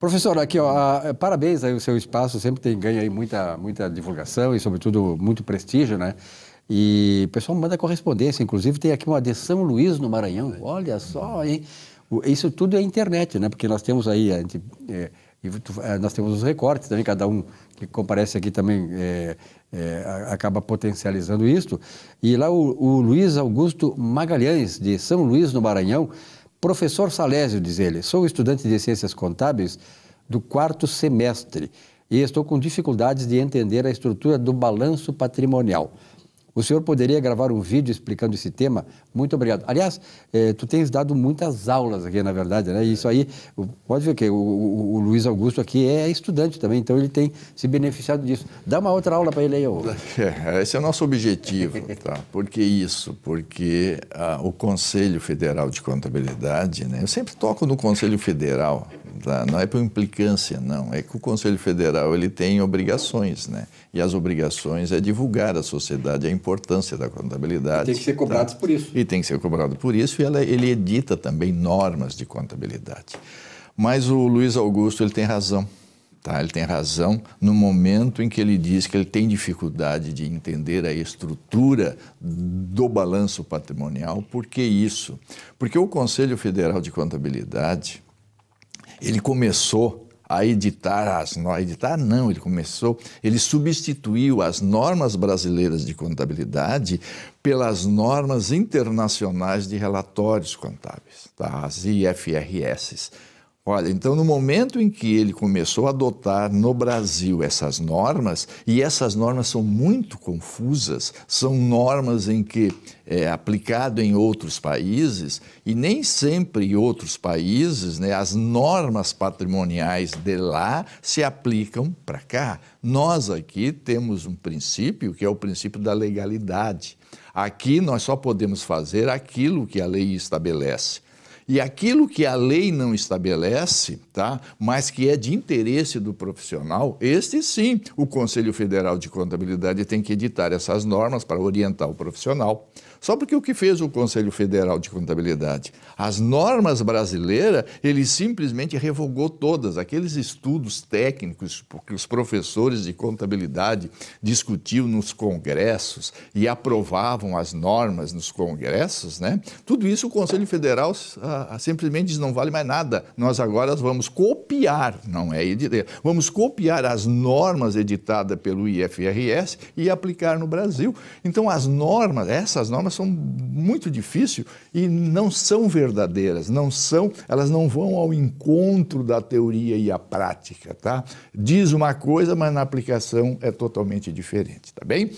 Professor, aqui, ó, parabéns aí, o seu espaço sempre ganha aí muita divulgação e, sobretudo, muito prestígio, né? E o pessoal manda correspondência, inclusive tem aqui uma de São Luís, no Maranhão, olha só, hein? Isso tudo é internet, né? Porque nós temos aí, nós temos os recortes também, cada um que comparece aqui também acaba potencializando isso. E lá o Luiz Augusto Magalhães, de São Luís, no Maranhão, professor Salésio, diz ele, sou estudante de Ciências Contábeis do 4º semestre e estou com dificuldades de entender a estrutura do balanço patrimonial. O senhor poderia gravar um vídeo explicando esse tema? Muito obrigado. Aliás, tu tens dado muitas aulas aqui, na verdade, né? Isso aí, pode ver que o Luiz Augusto aqui é estudante também, então ele tem se beneficiado disso. Dá uma outra aula para ele aí. Esse é o nosso objetivo, tá? Por que isso? Porque o Conselho Federal de Contabilidade, né? Eu sempre toco no Conselho Federal, tá? Não é por implicância, não. É que o Conselho Federal ele tem obrigações, né? E as obrigações é divulgar à sociedade a importância da contabilidade. E tem que ser cobrados por isso. E tem que ser cobrado por isso, e ele edita também normas de contabilidade. Mas o Luiz Augusto ele tem razão, tá? Ele tem razão no momento em que ele diz que ele tem dificuldade de entender a estrutura do balanço patrimonial. Por que isso? Porque o Conselho Federal de Contabilidade, ele começou a editar ele substituiu as normas brasileiras de contabilidade pelas normas internacionais de relatórios contábeis, tá? As IFRS. Olha, então no momento em que ele começou a adotar no Brasil essas normas, e essas normas são muito confusas, são normas em que é aplicado em outros países, e nem sempre em outros países, né, as normas patrimoniais de lá se aplicam para cá. Nós aqui temos um princípio que é o princípio da legalidade. Aqui nós só podemos fazer aquilo que a lei estabelece. E aquilo que a lei não estabelece, tá? Mas que é de interesse do profissional, este sim, o Conselho Federal de Contabilidade tem que editar essas normas para orientar o profissional. Só porque o que fez o Conselho Federal de Contabilidade? As normas brasileiras, ele simplesmente revogou todas. Aqueles estudos técnicos que os professores de contabilidade discutiam nos congressos e aprovavam as normas nos congressos, né? Tudo isso o Conselho Federal simplesmente diz, não vale mais nada. Nós agora vamos copiar, não é editar, vamos copiar as normas editadas pelo IFRS e aplicar no Brasil. Então as normas, essas normas são muito difíceis e não são verdadeiras, elas não vão ao encontro da teoria e a prática, tá? Diz uma coisa, mas na aplicação é totalmente diferente, tá bem?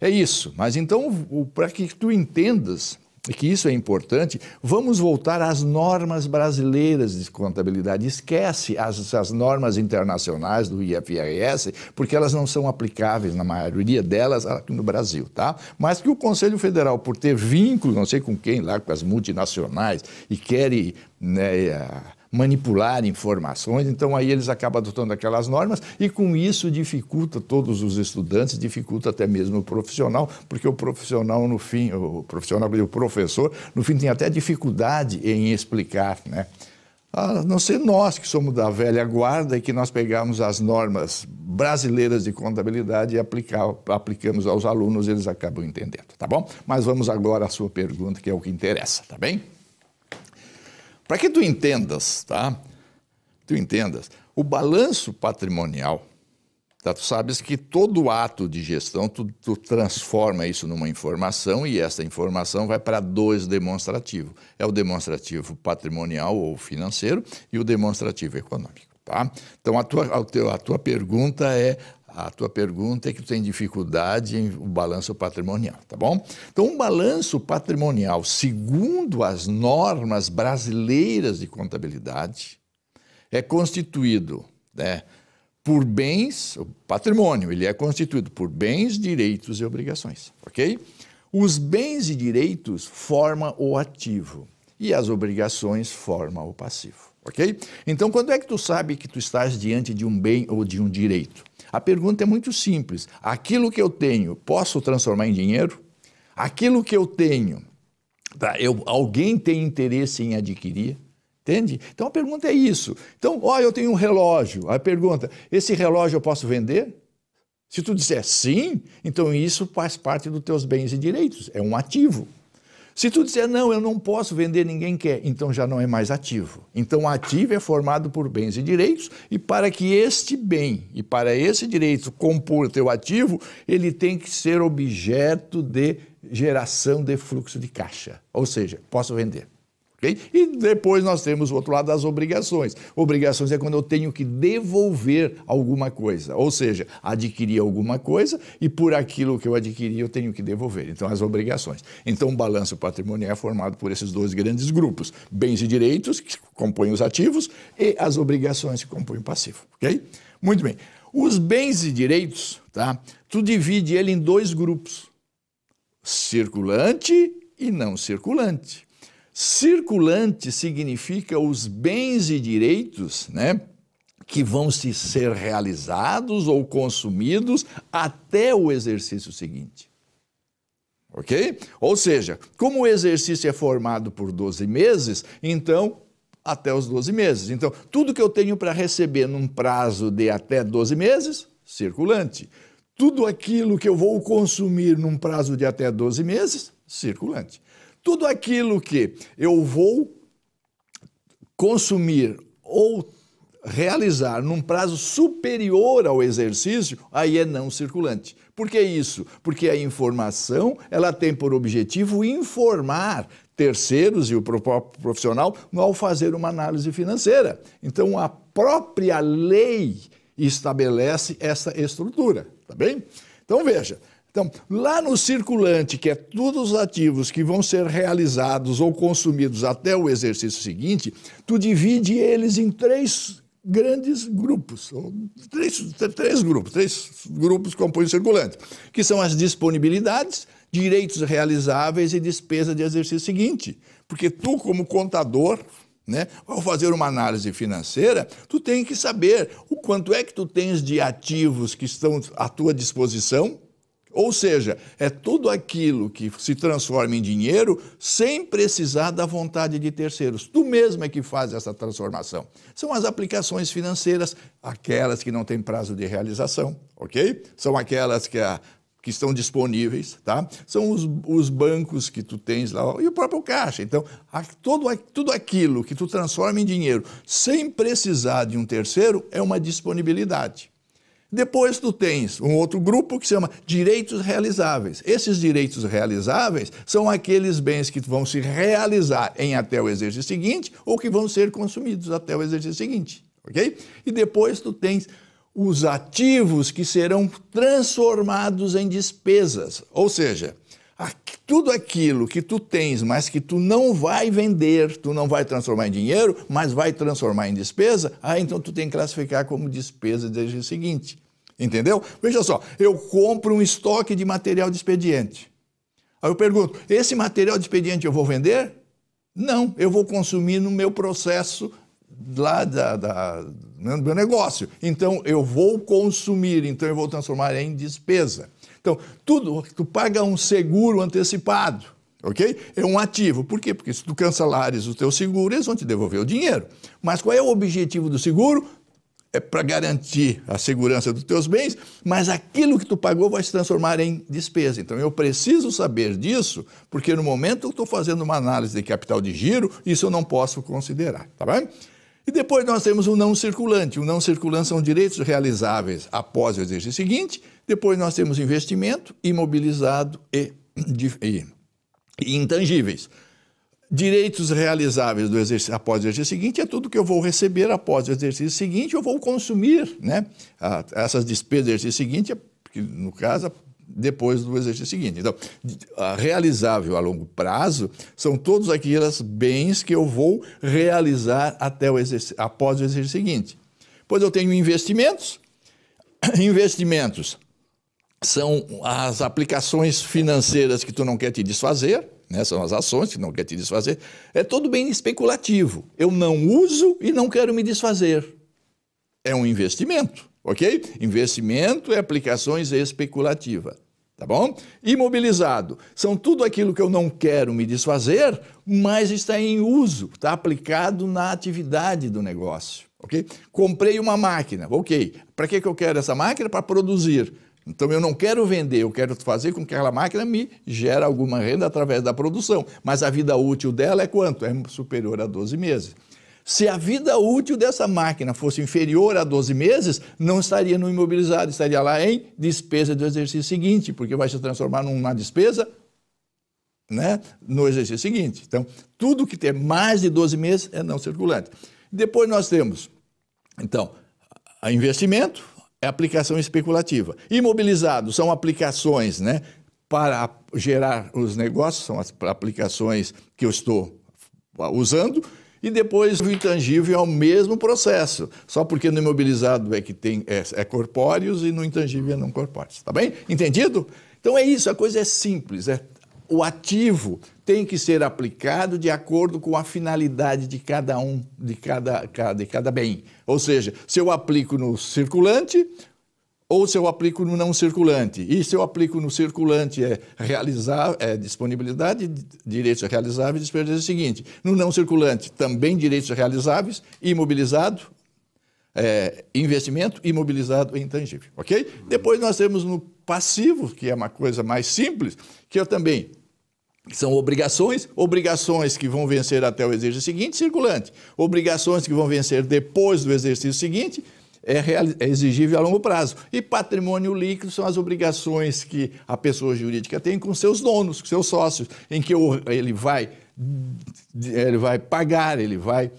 É isso, mas então, para que tu entendas que isso é importante, vamos voltar às normas brasileiras de contabilidade. Esquece as normas internacionais do IFRS, porque elas não são aplicáveis, na maioria delas, aqui no Brasil, tá? Mas que o Conselho Federal, por ter vínculo, não sei com quem lá, com as multinacionais, e querem, né, manipular informações, então aí eles acabam adotando aquelas normas e com isso dificulta todos os estudantes, dificulta até mesmo o profissional, porque o profissional no fim, o professor no fim tem até dificuldade em explicar, né? A não ser nós que somos da velha guarda e que nós pegamos as normas brasileiras de contabilidade e aplicamos aos alunos, eles acabam entendendo, tá bom? Mas vamos agora à sua pergunta, que é o que interessa, tá bem? Para que tu entendas, tá? Tu entendas, o balanço patrimonial, tá? Tu sabes que todo ato de gestão, tu transforma isso numa informação e essa informação vai para dois demonstrativos. É o demonstrativo patrimonial ou financeiro e o demonstrativo econômico, tá? Então, a tua pergunta é que tu tem dificuldade em o balanço patrimonial, tá bom? Então, um balanço patrimonial, segundo as normas brasileiras de contabilidade, é constituído, né, por bens, o patrimônio, ele é constituído por bens, direitos e obrigações, ok? Os bens e direitos formam o ativo e as obrigações formam o passivo, ok? Então, quando é que tu sabe que tu estás diante de um bem ou de um direito? A pergunta é muito simples. Aquilo que eu tenho, posso transformar em dinheiro? Aquilo que eu tenho, alguém tem interesse em adquirir? Entende? Então a pergunta é isso. Então, eu tenho um relógio. A pergunta, esse relógio eu posso vender? Se tu disser sim, então isso faz parte dos teus bens e direitos, é um ativo. Se tu disser não, eu não posso vender, ninguém quer, então já não é mais ativo. Então ativo é formado por bens e direitos, e para que este bem e para esse direito compor o teu ativo, ele tem que ser objeto de geração de fluxo de caixa, ou seja, posso vender. Okay? E depois nós temos o outro lado das obrigações. Obrigações é quando eu tenho que devolver alguma coisa, ou seja, adquirir alguma coisa e por aquilo que eu adquiri eu tenho que devolver. Então, as obrigações. Então, o balanço patrimonial é formado por esses dois grandes grupos, bens e direitos, que compõem os ativos, e as obrigações, que compõem o passivo. Okay? Muito bem. Os bens e direitos, tá? Tu divide ele em dois grupos, circulante e não circulante. Circulante significa os bens e direitos, né, que vão ser realizados ou consumidos até o exercício seguinte. Ok? Ou seja, como o exercício é formado por 12 meses, então, até os 12 meses. Então, tudo que eu tenho para receber num prazo de até 12 meses, circulante. Tudo aquilo que eu vou consumir num prazo de até 12 meses, circulante. Tudo aquilo que eu vou consumir ou realizar num prazo superior ao exercício, aí é não circulante. Por que isso? Porque a informação, ela tem por objetivo informar terceiros e o próprio profissional ao fazer uma análise financeira. Então, a própria lei estabelece essa estrutura, tá bem? Então, veja. Então, lá no circulante, que é todos os ativos que vão ser realizados ou consumidos até o exercício seguinte, tu divide eles em três grandes grupos, três grupos compõem o circulante, que são as disponibilidades, direitos realizáveis e despesa de exercício seguinte. Porque tu, como contador, né, ao fazer uma análise financeira, tu tem que saber o quanto é que tu tens de ativos que estão à tua disposição. Ou seja, é tudo aquilo que se transforma em dinheiro sem precisar da vontade de terceiros. Tu mesmo é que faz essa transformação. São as aplicações financeiras, aquelas que não têm prazo de realização, ok? São aquelas que estão disponíveis, tá? São os bancos que tu tens lá e o próprio caixa. Então, tudo aquilo que tu transforma em dinheiro sem precisar de um terceiro é uma disponibilidade. Depois tu tens um outro grupo que se chama direitos realizáveis. Esses direitos realizáveis são aqueles bens que vão se realizar em até o exercício seguinte ou que vão ser consumidos até o exercício seguinte, ok? E depois tu tens os ativos que serão transformados em despesas, ou seja, tudo aquilo que tu tens, mas que tu não vai vender, tu não vai transformar em dinheiro, mas vai transformar em despesa, então tu tem que classificar como despesa do exercício seguinte. Entendeu? Veja só, eu compro um estoque de material de expediente. Aí eu pergunto, esse material de expediente eu vou vender? Não, eu vou consumir no meu processo lá do meu negócio. Então, eu vou consumir, então eu vou transformar em despesa. Então, tu paga um seguro antecipado, ok? É um ativo. Por quê? Porque se tu cancelares o teu seguro, eles vão te devolver o dinheiro. Mas qual é o objetivo do seguro? É para garantir a segurança dos teus bens, mas aquilo que tu pagou vai se transformar em despesa. Então, eu preciso saber disso, porque no momento que eu estou fazendo uma análise de capital de giro, isso eu não posso considerar, tá bem? E depois nós temos o não circulante. O não circulante são direitos realizáveis após o exercício seguinte. Depois nós temos investimento, imobilizado e intangíveis. Direitos realizáveis do exercício, após o exercício seguinte é tudo que eu vou receber após o exercício seguinte, eu vou consumir, né? Essas despesas do exercício seguinte, no caso, depois do exercício seguinte. Então, realizável a longo prazo são todos aqueles bens que eu vou realizar após o exercício seguinte. Depois eu tenho investimentos. Investimentos são as aplicações financeiras que tu não quer te desfazer, né? São as ações que não quer te desfazer. É todo bem especulativo. Eu não uso e não quero me desfazer. É um investimento, ok? Investimento é aplicações especulativas. Tá bom? Imobilizado são tudo aquilo que eu não quero me desfazer, mas está em uso, está aplicado na atividade do negócio. Ok? Comprei uma máquina, ok. Para que eu quero essa máquina? Para produzir. Então eu não quero vender, eu quero fazer com que aquela máquina me gere alguma renda através da produção. Mas a vida útil dela é quanto? É superior a 12 meses. Se a vida útil dessa máquina fosse inferior a 12 meses, não estaria no imobilizado, estaria lá em despesa do exercício seguinte, porque vai se transformar numa despesa, né, no exercício seguinte. Então, tudo que tem mais de 12 meses é não circulante. Depois nós temos, então, investimento é aplicação especulativa. Imobilizado são aplicações, né, para gerar os negócios, são as aplicações que eu estou usando. E depois o intangível é o mesmo processo, só porque no imobilizado é que tem corpóreos e no intangível é não corpóreos. Tá bem? Entendido? Então é isso, a coisa é simples. O ativo tem que ser aplicado de acordo com a finalidade de cada de cada bem. Ou seja, se eu aplico no circulante ou se eu aplico no não circulante. E se eu aplico no circulante disponibilidade, direitos realizáveis e despesa seguinte. No não circulante, também direitos realizáveis, imobilizado, investimento, imobilizado e intangível. Ok? Depois nós temos no passivo, que é uma coisa mais simples, que são obrigações que vão vencer até o exercício seguinte, circulante. Obrigações que vão vencer depois do exercício seguinte, é exigível a longo prazo. E patrimônio líquido são as obrigações que a pessoa jurídica tem com seus donos, com seus sócios, em que ele vai pagar, ele vai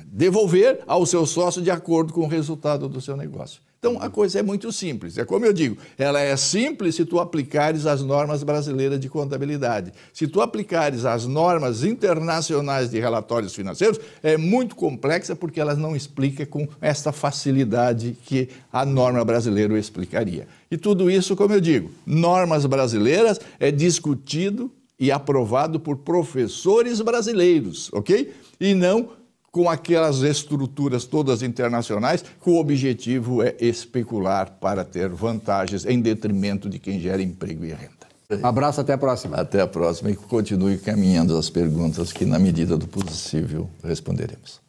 devolver ao seu sócio de acordo com o resultado do seu negócio. Então, a coisa é muito simples. É como eu digo, ela é simples se tu aplicares as normas brasileiras de contabilidade. Se tu aplicares as normas internacionais de relatórios financeiros, é muito complexa porque elas não explicam com essa facilidade que a norma brasileira explicaria. E tudo isso, como eu digo, normas brasileiras é discutido e aprovado por professores brasileiros, ok? E não com aquelas estruturas todas internacionais, que o objetivo é especular para ter vantagens em detrimento de quem gera emprego e renda. Abraço, até a próxima. Até a próxima e continue caminhando as perguntas que, na medida do possível, responderemos.